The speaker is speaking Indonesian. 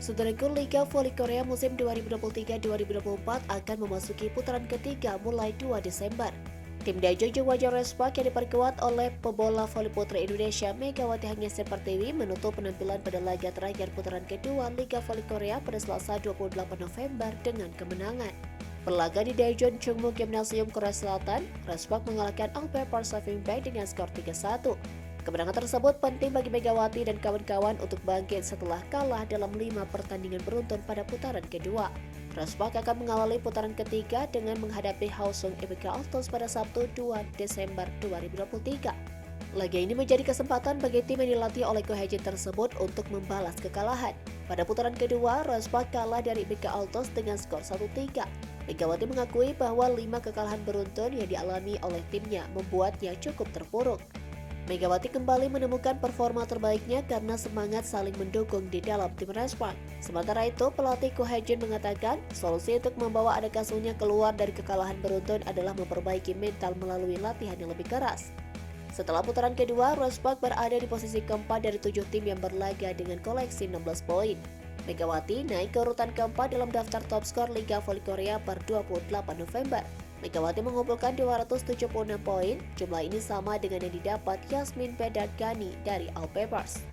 Saudaraku, Liga Voli Korea musim 2023-2024 akan memasuki putaran ketiga mulai 2 Desember. Tim Daejeon Jungwon Respak yang diperkuat oleh pebola voli putri Indonesia Megawati Hanggasin Pertiwi menutup penampilan pada laga terakhir putaran kedua Liga Voli Korea pada Selasa 28 November dengan kemenangan. Berlaga di Daejeon Chungmu Gymnasium Korea Selatan, Respak mengalahkan Alpepar Saving Bank dengan skor 3-1. Kemenangan tersebut penting bagi Megawati dan kawan-kawan untuk bangkit setelah kalah dalam 5 pertandingan beruntun pada putaran kedua. Respak akan mengawali putaran ketiga dengan menghadapi Hwasong IBK Altos pada Sabtu 2 Desember 2023. Laga ini menjadi kesempatan bagi tim yang dilatih oleh Ko Hae-jin tersebut untuk membalas kekalahan. Pada putaran kedua, Respak kalah dari IBK Altos dengan skor 1-3. Megawati mengakui bahwa 5 kekalahan beruntun yang dialami oleh timnya membuatnya cukup terpuruk. Megawati kembali menemukan performa terbaiknya karena semangat saling mendukung di dalam tim Respak. Sementara itu, pelatih Ko Hae-jin mengatakan solusi untuk membawa anak asuhnya keluar dari kekalahan beruntun adalah memperbaiki mental melalui latihan yang lebih keras. Setelah putaran kedua, Respak berada di posisi keempat dari 7 tim yang berlaga dengan koleksi 16 poin. Megawati naik ke urutan keempat dalam daftar top skor Liga Voli Korea per 28 November. Megawati mengumpulkan 276 poin, jumlah ini sama dengan yang didapat Yasmin Pedagani dari Alpepars.